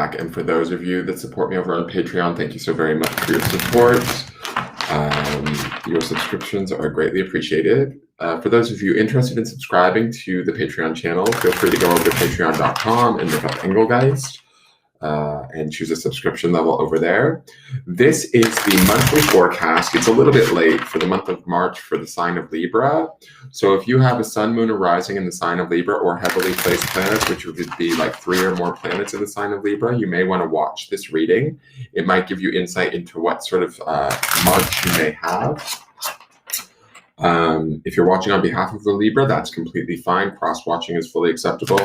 back. And for those of you that support me over on Patreon, thank you so very much for your support. Your subscriptions are greatly appreciated. For those of you interested in subscribing to the Patreon channel, feel free to go over to patreon.com and look up Engelgeist and choose a subscription level over there. This is the monthly forecast. It's a little bit late for the month of March for the sign of Libra. So if you have a sun, moon, or rising in the sign of Libra, or heavily placed planets, which would be like 3 or more planets in the sign of Libra, you may want to watch this reading. It might give you insight into what sort of March you may have. If you're watching on behalf of the Libra, that's completely fine. Cross-watching is fully acceptable.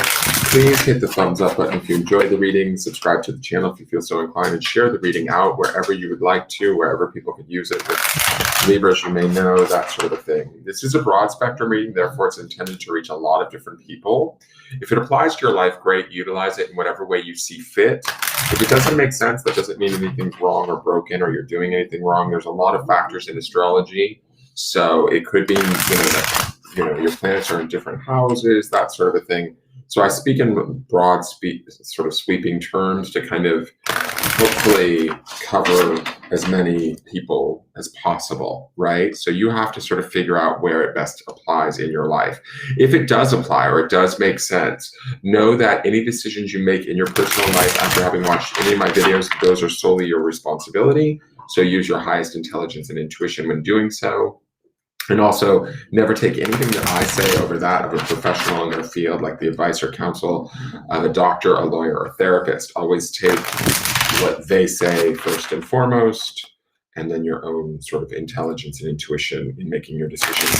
Please hit the thumbs up button if you enjoyed the reading, subscribe to the channel if you feel so inclined, and share the reading out wherever you would like to, wherever people could use it. With Libras, you may know, that sort of thing. This is a broad spectrum reading, therefore it's intended to reach a lot of different people. If it applies to your life, great, utilize it in whatever way you see fit. If it doesn't make sense, that doesn't mean anything's wrong or broken or you're doing anything wrong. There's a lot of factors in astrology. So it could be, that, your planets are in different houses, that sort of a thing. So I speak in broad, sort of sweeping terms to kind of hopefully cover as many people as possible, right? So you have to sort of figure out where it best applies in your life. If it does apply or it does make sense, know that any decisions you make in your personal life after having watched any of my videos, those are solely your responsibility. So use your highest intelligence and intuition when doing so. And also never take anything that I say over that of a professional in their field, like the advice or counsel of a doctor, a lawyer, or a therapist. Always take what they say first and foremost, and then your own sort of intelligence and intuition in making your decisions.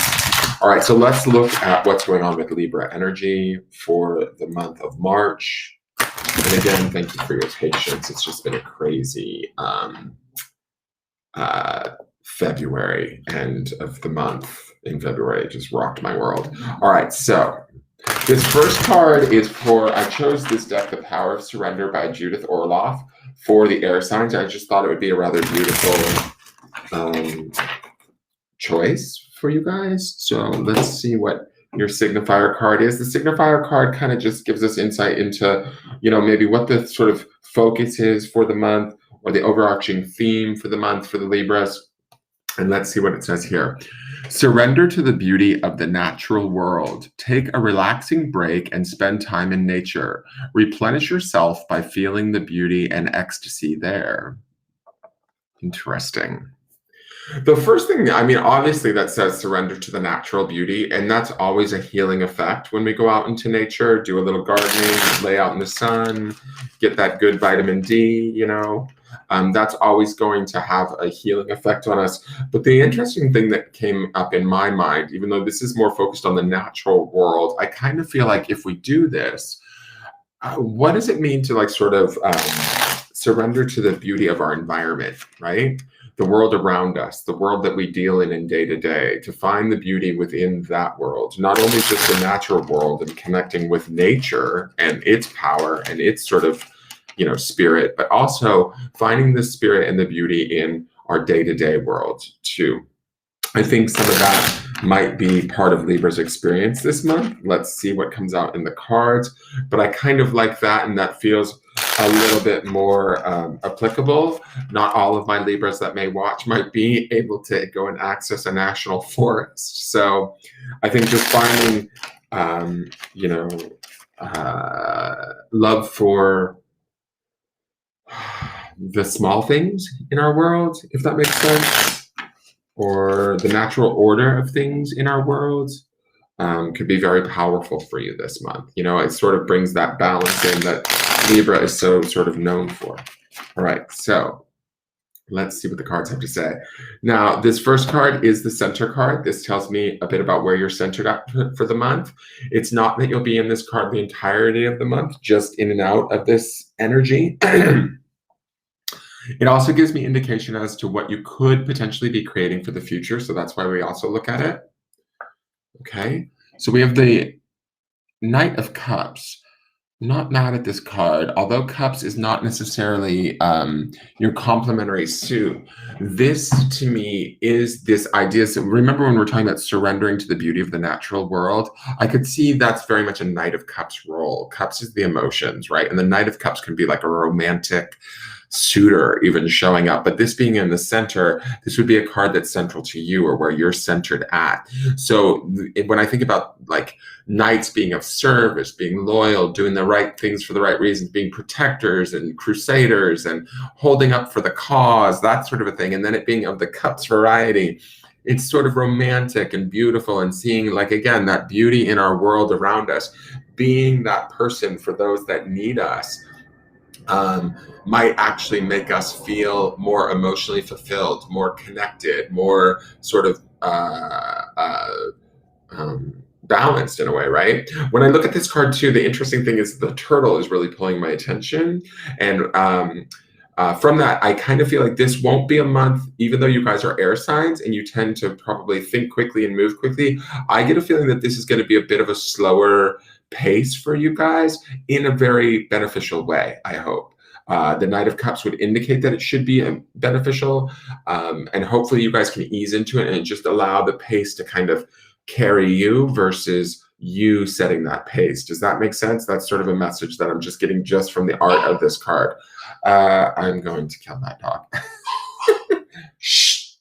All right, so let's look at what's going on with Libra energy for the month of March. And again, thank you for your patience. It's just been a crazy February, end of the month in February. It just rocked my world. All right, so this first card is I chose this deck, The Power of Surrender by Judith Orloff, for the air signs. I just thought it would be a rather beautiful choice for you guys. So let's see what your signifier card is. The signifier card kind of just gives us insight into, maybe what the sort of focus is for the month, or the overarching theme for the month for the Libras. And let's see what it says here. Surrender to the beauty of the natural world. Take a relaxing break and spend time in nature. Replenish yourself by feeling the beauty and ecstasy there. Interesting. The first thing, obviously that says surrender to the natural beauty, and that's always a healing effect when we go out into nature, do a little gardening, lay out in the sun, get that good vitamin D, that's always going to have a healing effect on us. But the interesting thing that came up in my mind, even though this is more focused on the natural world, I kind of feel like if we do this, what does it mean to surrender to the beauty of our environment, right? The world around us, the world that we deal in day to day, to find the beauty within that world, not only just the natural world and connecting with nature and its power and its sort of, spirit, but also finding the spirit and the beauty in our day-to-day world too. I think some of that might be part of Libra's experience this month. Let's see what comes out in the cards. But I kind of like that, and that feels a little bit more applicable. Not all of my Libras that may watch might be able to go and access a national forest. So I think just finding, love for the small things in our world, if that makes sense, or the natural order of things in our world, could be very powerful for you this month. It sort of brings that balance in that Libra is so sort of known for. All right, so let's see what the cards have to say. Now, this first card is the center card. This tells me a bit about where you're centered at for the month. It's not that you'll be in this card the entirety of the month, just in and out of this energy. It also gives me indication as to what you could potentially be creating for the future. So that's why we also look at it. Okay, so we have the Knight of Cups. not mad at this card. Although Cups is not necessarily your complementary suit, this to me is this idea. So remember when we were talking about surrendering to the beauty of the natural world? I could see that's very much a Knight of Cups role. Cups is the emotions, right? And the Knight of Cups can be like a romantic suitor even showing up. But this being in the center, this would be a card that's central to you or where you're centered at. So when I think about like knights being of service, being loyal, doing the right things for the right reasons, being protectors and crusaders and holding up for the cause, that sort of a thing. And then it being of the cups variety, it's sort of romantic and beautiful and seeing, like, again, that beauty in our world around us, being that person for those that need us. Might actually make us feel more emotionally fulfilled, more connected, more sort of balanced in a way, right? When I look at this card too, the interesting thing is the turtle is really pulling my attention. And from that, I kind of feel like this won't be a month, even though you guys are air signs and you tend to probably think quickly and move quickly. I get a feeling that this is going to be a bit of a slower pace for you guys in a very beneficial way, I hope. The Knight of Cups would indicate that it should be beneficial, and hopefully you guys can ease into it and just allow the pace to kind of carry you versus you setting that pace. Does that make sense? That's sort of a message that I'm just getting just from the art of this card. I'm going to kill that dog. Shh.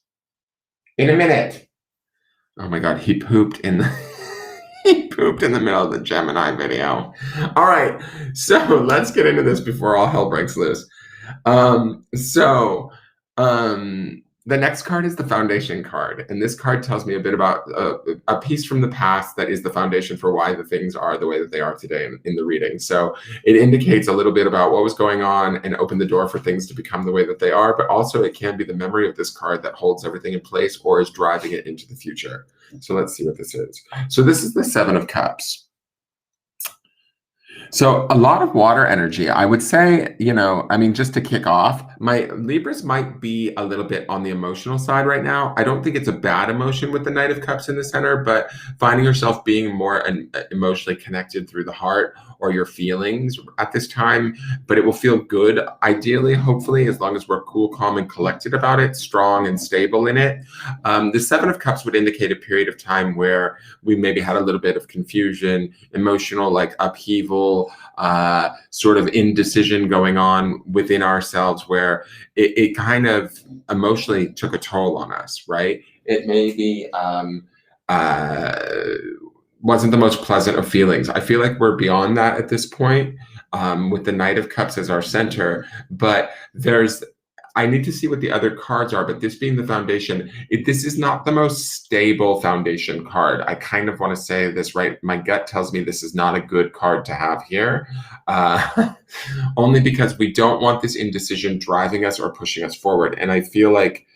In a minute. Oh my God, he pooped in the he pooped in the middle of the Gemini video. All right, so let's get into this before all hell breaks loose. The next card is the Foundation card, and this card tells me a bit about a piece from the past that is the foundation for why the things are the way that they are today in the reading. So it indicates a little bit about what was going on and opened the door for things to become the way that they are, but also it can be the memory of this card that holds everything in place or is driving it into the future. So let's see what this is. So this is the Seven of Cups. So a lot of water energy, I would say, just to kick off, my Libras might be a little bit on the emotional side right now. I don't think it's a bad emotion with the Knight of Cups in the center, but finding yourself being more emotionally connected through the heart or your feelings at this time, but it will feel good, ideally, hopefully, as long as we're cool, calm, and collected about it, strong and stable in it. The Seven of Cups would indicate a period of time where we maybe had a little bit of confusion, emotional, like upheaval, sort of indecision going on within ourselves where it kind of emotionally took a toll on us, right? It maybe wasn't the most pleasant of feelings. I feel like we're beyond that at this point, with the Knight of Cups as our center, but I need to see what the other cards are, but this being the foundation, this is not the most stable foundation card. I kind of want to say this, right? My gut tells me this is not a good card to have here, only because we don't want this indecision driving us or pushing us forward. And I feel like,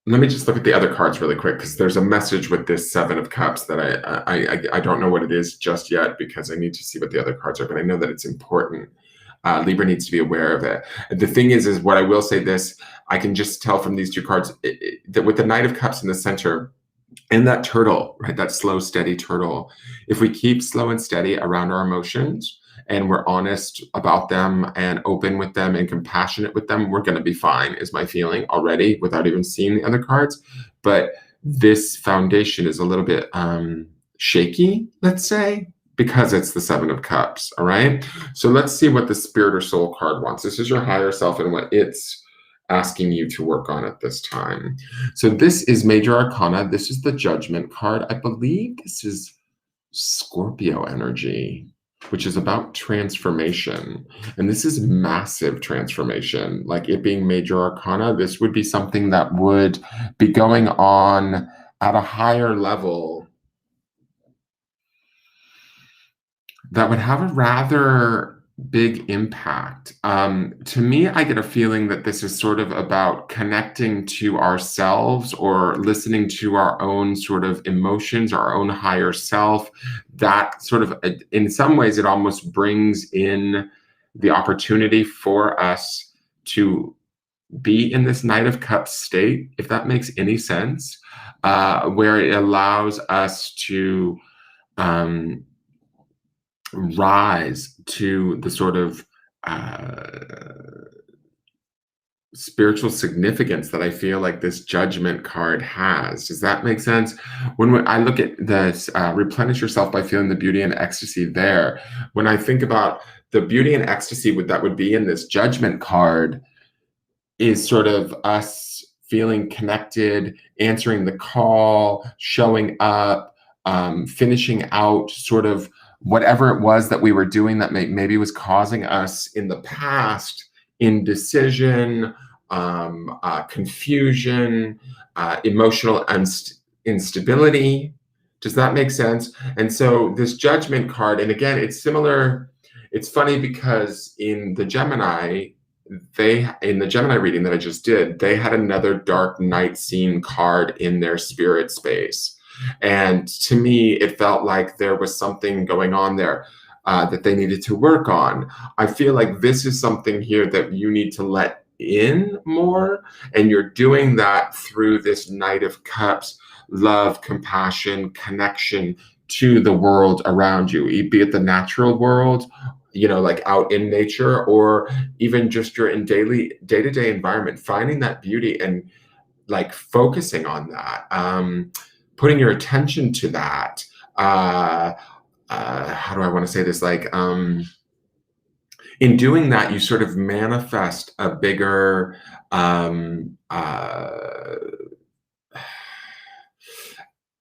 let me just look at the other cards really quick, because there's a message with this Seven of Cups that I don't know what it is just yet, because I need to see what the other cards are, but I know that it's important. Libra needs to be aware of it. The thing is what I will say this, I can just tell from these two cards that with the Knight of Cups in the center and that turtle, right, that slow, steady turtle, if we keep slow and steady around our emotions and we're honest about them and open with them and compassionate with them, we're going to be fine, is my feeling already without even seeing the other cards. But this foundation is a little bit shaky, let's say, because it's the Seven of Cups, all right? So let's see what the Spirit or Soul card wants. This is your higher self and what it's asking you to work on at this time. So this is Major Arcana. This is the Judgment card. I believe this is Scorpio energy, which is about transformation. And this is massive transformation. Like it being Major Arcana, this would be something that would be going on at a higher level that would have a rather big impact. To me, I get a feeling that this is sort of about connecting to ourselves or listening to our own sort of emotions, our own higher self. That sort of, in some ways, it almost brings in the opportunity for us to be in this Knight of Cups state, if that makes any sense, where it allows us to rise to the sort of spiritual significance that I feel like this Judgment card has. Does that make sense? When I look at this, replenish yourself by feeling the beauty and ecstasy there. When I think about the beauty and ecstasy that would be in this Judgment card, is sort of us feeling connected, answering the call, showing up, finishing out sort of whatever it was that we were doing that maybe was causing us in the past indecision, confusion, emotional instability. Does that make sense? And so this Judgment card, and again, it's similar. It's funny because in the Gemini reading that I just did, they had another dark night scene card in their spirit space. And to me, it felt like there was something going on there that they needed to work on. I feel like this is something here that you need to let in more. And you're doing that through this Knight of Cups, love, compassion, connection to the world around you, be it the natural world, like out in nature, or even just your in day-to-day environment, finding that beauty and like focusing on that, putting your attention to that. How do I want to say this? Like, in doing that, you sort of manifest a bigger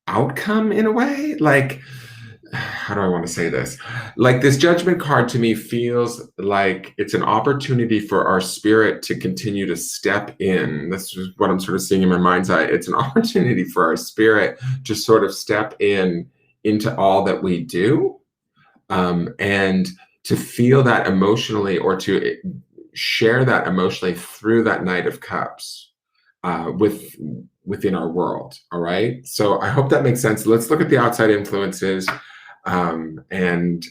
outcome in a way. Like, how do I want to say this? Like, this Judgment card to me feels like it's an opportunity for our spirit to continue to step in. This is what I'm sort of seeing in my mind's eye. It's an opportunity for our spirit to sort of step into all that we do, and to feel that emotionally, or to share that emotionally through that Knight of Cups within our world. All right. So I hope that makes sense. Let's look at the outside influences, and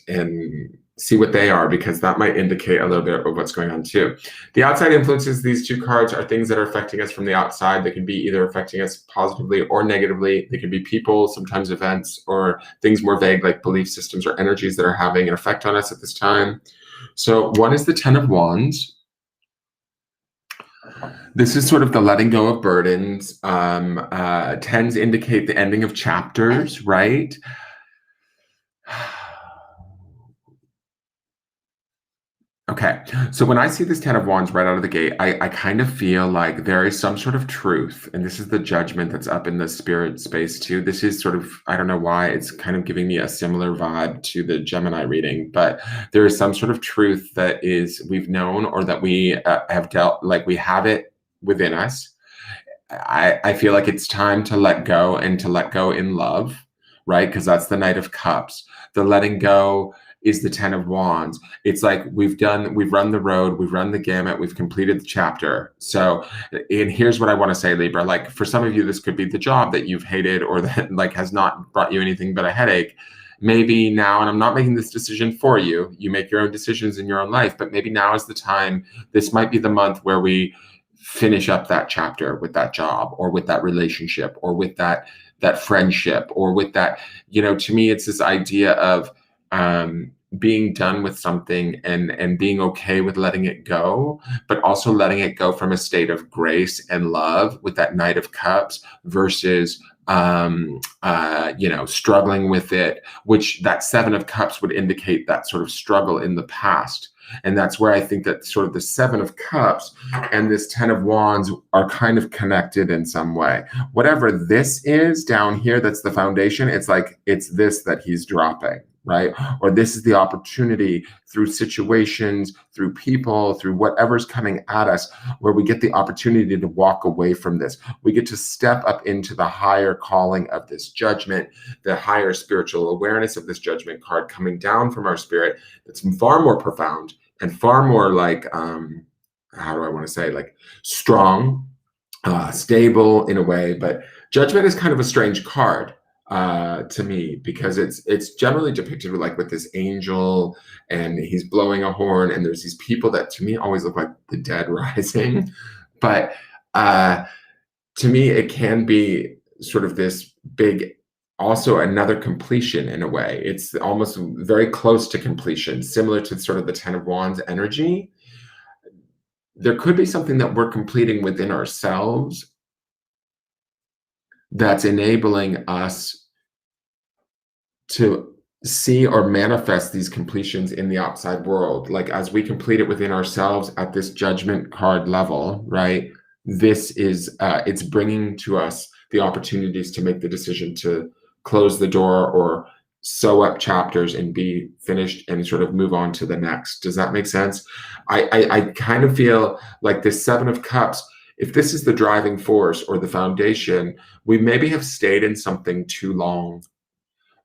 see what they are, because that might indicate a little bit of what's going on too. The outside influences, these two cards, are things that are affecting us from the outside. They can be either affecting us positively or negatively. They can be people, sometimes events, or things more vague like belief systems or energies that are having an effect on us at this time. So one is the Ten of Wands. This is sort of the letting go of burdens. Tens indicate the ending of chapters, right? Okay, so when I see this Ten of Wands right out of the gate, I kind of feel like there is some sort of truth, and this is the Judgment that's up in the spirit space too. This is sort of, I don't know why, it's kind of giving me a similar vibe to the Gemini reading, but there is some sort of truth that we've known, or that we have dealt, like we have it within us. I feel like it's time to let go, and to let go in love, right? Because that's the Knight of Cups. The letting go is the Ten of Wands. It's like we've run the road, we've run the gamut, we've completed the chapter. So, and here's what I want to say, Libra. Like, for some of you, this could be the job that you've hated, or that like has not brought you anything but a headache. Maybe now, and I'm not making this decision for you, you make your own decisions in your own life, but maybe now is the time. This might be the month where we finish up that chapter with that job, or with that relationship, or with that friendship, or with that, to me, it's this idea of being done with something, and being okay with letting it go, but also letting it go from a state of grace and love with that Knight of Cups, versus struggling with it, which that Seven of Cups would indicate that sort of struggle in the past. And that's where I think that sort of the Seven of Cups and this Ten of Wands are kind of connected in some way. Whatever this is down here, that's the foundation. It's like, it's this that he's dropping, right? Or this is the opportunity through situations, through people, through whatever's coming at us, where we get the opportunity to walk away from this. We get to step up into the higher calling of this Judgment, the higher spiritual awareness of this Judgment card coming down from our spirit. That's far more profound and far more like, how do I want to say, like strong, stable in a way. But Judgment is kind of a strange card to me, because it's generally depicted with this angel, and he's blowing a horn, and there's these people that to me always look like the dead rising. But to me, it can be sort of this big also another completion in a way. It's almost very close to completion, similar to sort of the Ten of Wands energy. There could be something that we're completing within ourselves that's enabling us to see or manifest these completions in the outside world. Like as we complete it within ourselves at this judgment card level, right? This is, it's bringing to us the opportunities to make the decision to close the door or sew up chapters and be finished and sort of move on to the next. Does that make sense? I kind of feel like this Seven of Cups, if this is the driving force or the foundation, we maybe have stayed in something too long.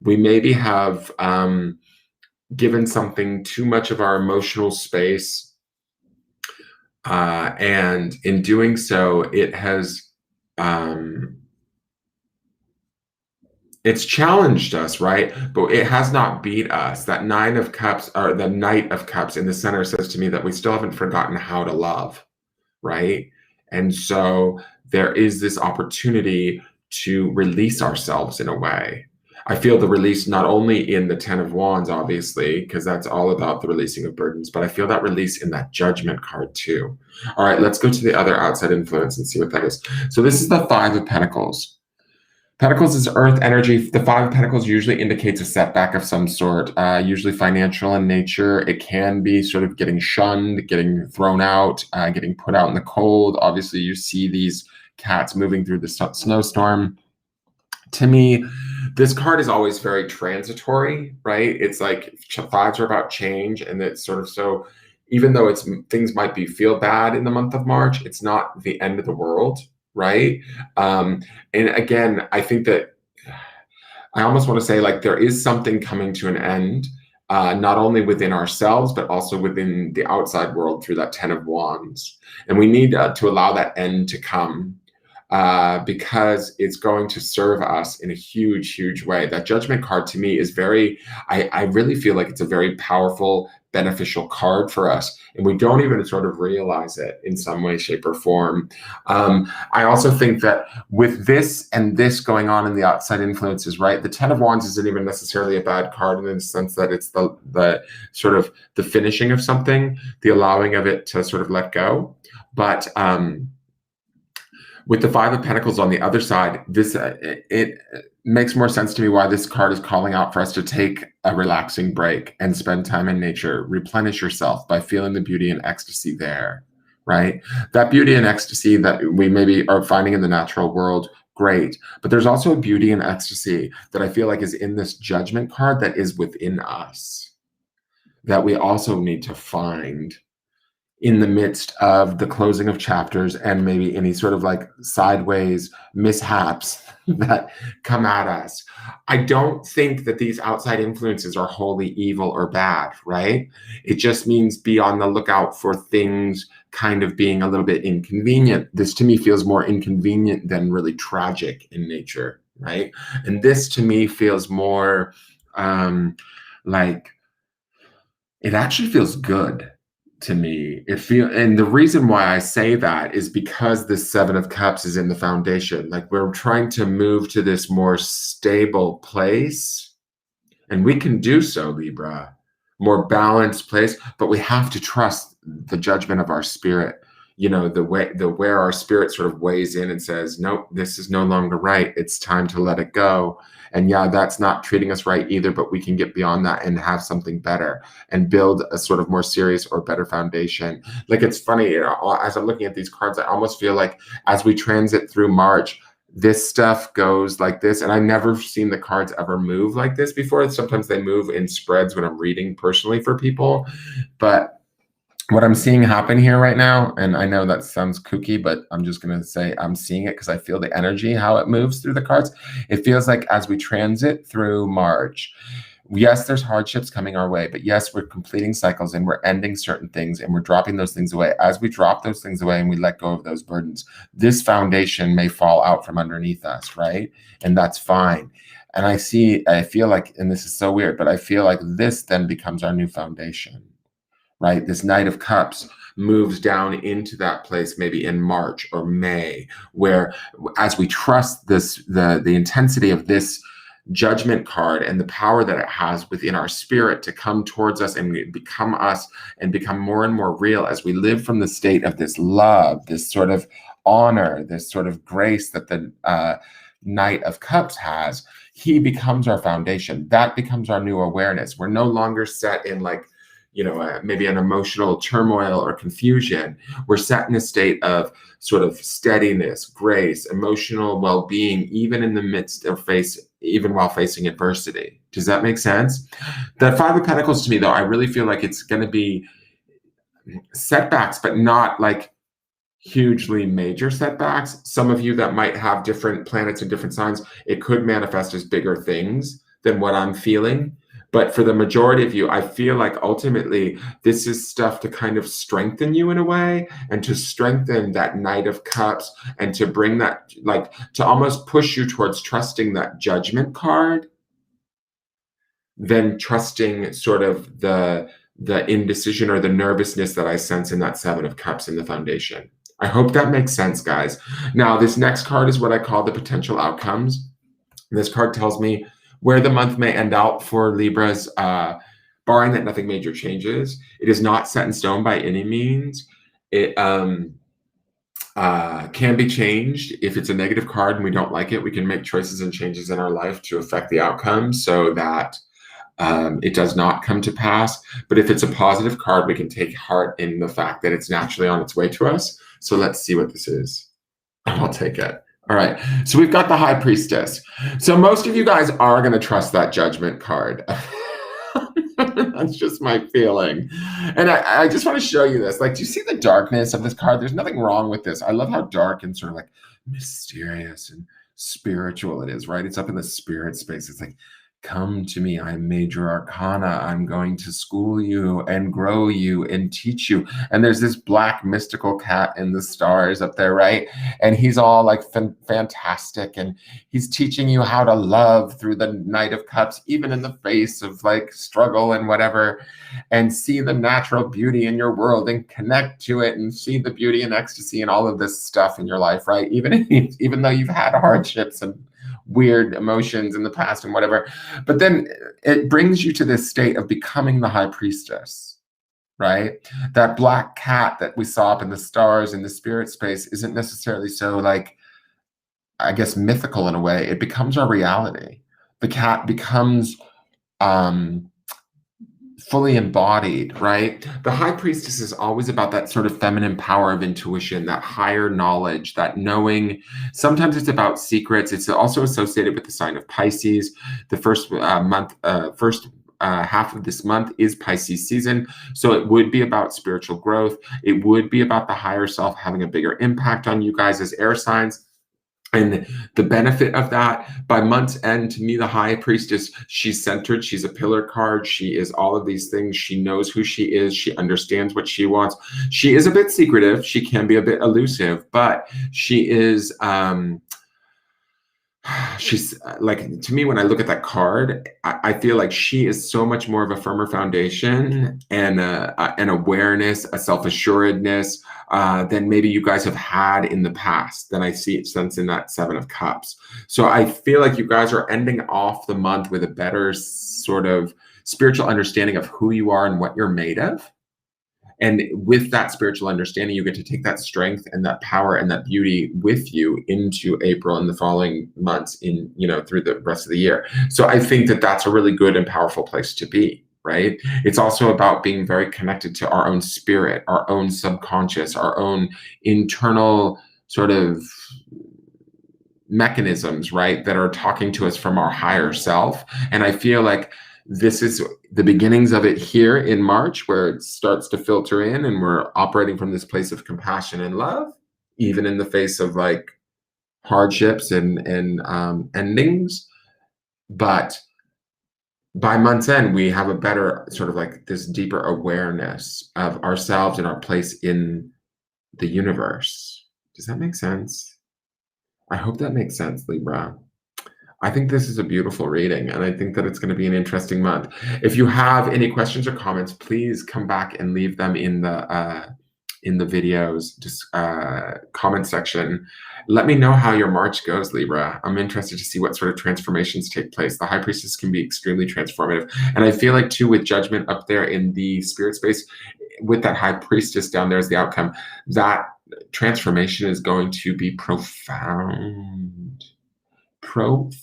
We maybe have given something too much of our emotional space. And in doing so, it has, it's challenged us, right? But it has not beat us. That Nine of Cups, or the Knight of Cups in the center, says to me that we still haven't forgotten how to love, right? And so there is this opportunity to release ourselves in a way. I feel the release not only in the Ten of Wands, obviously, because that's all about the releasing of burdens, but I feel that release in that Judgment card too. All right, let's go to the other outside influence and see what that is. So this is the Five of Pentacles. Pentacles is earth energy. The Five of Pentacles usually indicates a setback of some sort, usually financial in nature. It can be sort of getting shunned, getting thrown out, getting put out in the cold. Obviously, you see these cats moving through the snowstorm. To me, this card is always very transitory, right? It's like fives are about change, and it's sort of, so even though it's things might be feel bad in the month of March, it's not the end of the world, right? And again, I think that I almost want to say like there is something coming to an end, not only within ourselves, but also within the outside world through that Ten of Wands. And we need to allow that end to come, because it's going to serve us in a huge, huge way. That Judgment card to me is very, I really feel like it's a very powerful, beneficial card for us. And we don't even sort of realize it in some way, shape, or form. I also think that with this and this going on in the outside influences, right? The Ten of Wands isn't even necessarily a bad card in the sense that it's the sort of the finishing of something, the allowing of it to sort of let go. But with the Five of Pentacles on the other side, this it makes more sense to me why this card is calling out for us to take a relaxing break and spend time in nature, replenish yourself by feeling the beauty and ecstasy there, right? That beauty and ecstasy that we maybe are finding in the natural world, great. But there's also a beauty and ecstasy that I feel like is in this Judgment card that is within us, that we also need to find in the midst of the closing of chapters and maybe any sort of like sideways mishaps that come at us. I don't think that these outside influences are wholly evil or bad, right? It just means be on the lookout for things kind of being a little bit inconvenient. This to me feels more inconvenient than really tragic in nature, right? And this to me feels more like it actually feels good to me. And the reason why I say that is because the Seven of Cups is in the foundation. Like we're trying to move to this more stable place, and we can do so, Libra, more balanced place, but we have to trust the judgment of our spirit. You know, where our spirit sort of weighs in and says, nope, this is no longer right. It's time to let it go. And yeah, that's not treating us right either, but we can get beyond that and have something better and build a sort of more serious or better foundation. Like it's funny, you know, as I'm looking at these cards, I almost feel like as we transit through March, this stuff goes like this. And I've never seen the cards ever move like this before. Sometimes they move in spreads when I'm reading personally for people. But what I'm seeing happen here right now, and I know that sounds kooky, but I'm just going to say I'm seeing it because I feel the energy, how it moves through the cards. It feels like as we transit through March, yes, there's hardships coming our way, but yes, we're completing cycles and we're ending certain things and we're dropping those things away. As we drop those things away and we let go of those burdens, this foundation may fall out from underneath us, right? And that's fine. And I feel like, and this is so weird, but I feel like this then becomes our new foundation. Right? This Knight of Cups moves down into that place maybe in March or May, where as we trust this, the intensity of this Judgment card and the power that it has within our spirit to come towards us and become more and more real as we live from the state of this love, this sort of honor, this sort of grace that the Knight of Cups has. He becomes our foundation. That becomes our new awareness. We're no longer set in like, maybe an emotional turmoil or confusion. We're set in a state of sort of steadiness, grace, emotional well-being, even in the midst of even while facing adversity. Does that make sense? That Five of Pentacles to me, though, I really feel like it's going to be setbacks, but not like hugely major setbacks. Some of you that might have different planets and different signs, it could manifest as bigger things than what I'm feeling. But for the majority of you, I feel like ultimately this is stuff to kind of strengthen you in a way, and to strengthen that Knight of Cups, and to bring that, like, to almost push you towards trusting that Judgment card, then trusting sort of the indecision or the nervousness that I sense in that Seven of Cups in the foundation. I hope that makes sense, guys. Now, this next card is what I call the potential outcomes. This card tells me where the month may end out for Libras, barring that nothing major changes. It is not set in stone by any means. It can be changed. If it's a negative card and we don't like it, we can make choices and changes in our life to affect the outcome so that it does not come to pass. But if it's a positive card, we can take heart in the fact that it's naturally on its way to us. So let's see what this is. I'll take it. All right. So we've got the High Priestess. So most of you guys are going to trust that Judgment card. That's just my feeling. And I just want to show you this. Like, do you see the darkness of this card? There's nothing wrong with this. I love how dark and sort of like mysterious and spiritual it is, right? It's up in the spirit space. It's like, come to me, I'm Major Arcana. I'm going to school you and grow you and teach you. And there's this black mystical cat in the stars up there, right? And he's all like fantastic. And he's teaching you how to love through the Knight of Cups, even in the face of like struggle and whatever, and see the natural beauty in your world and connect to it and see the beauty and ecstasy and all of this stuff in your life, right? Even though you've had hardships and weird emotions in the past and whatever. But then it brings you to this state of becoming the High Priestess, right? That black cat that we saw up in the stars in the spirit space isn't necessarily so, like, I guess, mythical in a way. It becomes our reality. The cat becomes fully embodied, right? The High Priestess is always about that sort of feminine power of intuition, that higher knowledge, that knowing. Sometimes it's about secrets. It's also associated with the sign of Pisces. The first half of this month is Pisces season. So it would be about spiritual growth. It would be about the higher self having a bigger impact on you guys as air signs. And the benefit of that, by month's end, to me, the High Priestess, she's centered. She's a pillar card. She is all of these things. She knows who she is. She understands what she wants. She is a bit secretive. She can be a bit elusive, but she is, she's like, to me, when I look at that card, I feel like she is so much more of a firmer foundation and an awareness, a self-assuredness than maybe you guys have had in the past, than I see it sense in that Seven of Cups. So I feel like you guys are ending off the month with a better sort of spiritual understanding of who you are and what you're made of. And with that spiritual understanding, you get to take that strength and that power and that beauty with you into April and the following months in, through the rest of the year. So I think that that's a really good and powerful place to be, right? It's also about being very connected to our own spirit, our own subconscious, our own internal sort of mechanisms, right, that are talking to us from our higher self. And I feel like this is the beginnings of it here in March, where it starts to filter in and we're operating from this place of compassion and love, even in the face of like hardships and endings. But by month's end, we have a better sort of like this deeper awareness of ourselves and our place in the universe. Does that make sense? I hope that makes sense, Libra. I think this is a beautiful reading, and I think that it's going to be an interesting month. If you have any questions or comments, please come back and leave them in the in the videos, just comment section. Let me know how your March goes, Libra. I'm interested to see what sort of transformations take place. The High Priestess can be extremely transformative. And I feel like, too, with Judgment up there in the spirit space, with that High Priestess down there as the outcome, that transformation is going to be profound. Profound.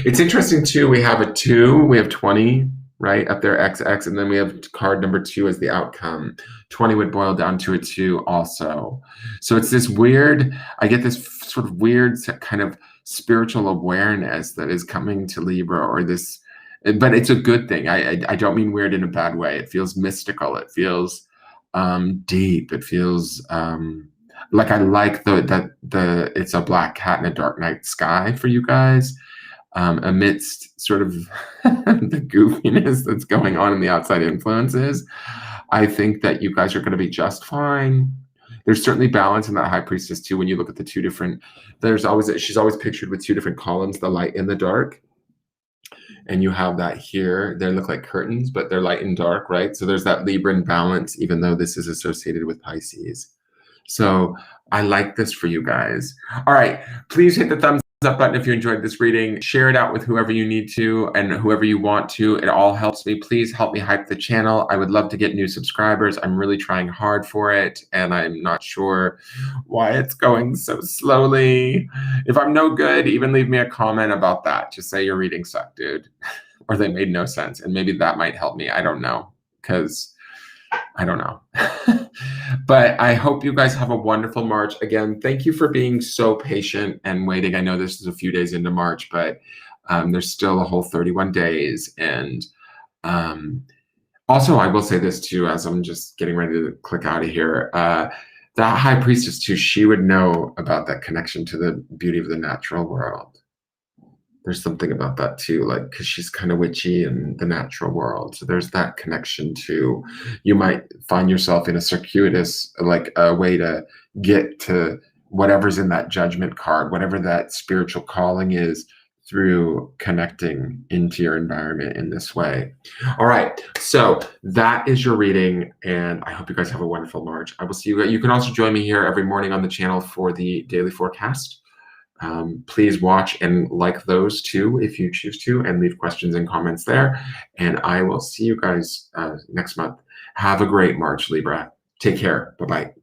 It's interesting, too. We have a 2. We have 20. Right up there, XX, and then we have card number 2 as the outcome. 20 would boil down to a 2 also. So it's this weird, I get this sort of weird kind of spiritual awareness that is coming to Libra, or this, but it's a good thing. I don't mean weird in a bad way. It feels mystical. It feels deep. It feels like I like the it's a black cat in a dark night sky for you guys. Amidst sort of the goofiness that's going on in the outside influences, I think that you guys are going to be just fine. There's certainly balance in that High Priestess too. When you look at the 2 different, she's always pictured with 2 different columns, the light and the dark. And you have that here. They look like curtains, but they're light and dark, right? So there's that Libran balance, even though this is associated with Pisces. So I like this for you guys. All right, please hit the thumbs up button if you enjoyed this reading. Share it out with whoever you need to and whoever you want to. It all helps me. Please help me hype the channel. I would love to get new subscribers. I'm really trying hard for it, and I'm not sure why it's going so slowly. If I'm no good, even leave me a comment about that. Just say your reading sucked, dude, or they made no sense, and maybe that might help me. I don't know, because I don't know. But I hope you guys have a wonderful March. Again, thank you for being so patient and waiting. I know this is a few days into March, but there's still a whole 31 days. And also, I will say this too, as I'm just getting ready to click out of here. That High Priestess too, she would know about that connection to the beauty of the natural world. There's something about that too, like, because she's kind of witchy in the natural world. So there's that connection too. You might find yourself in a circuitous, like a way to get to whatever's in that Judgment card, whatever that spiritual calling is, through connecting into your environment in this way. All right, so that is your reading, and I hope you guys have a wonderful March. I will see you. You can also join me here every morning on the channel for the daily forecast. Please watch and like those too if you choose to, and leave questions and comments there. And I will see you guys next month. Have a great March, Libra. Take care. Bye-bye.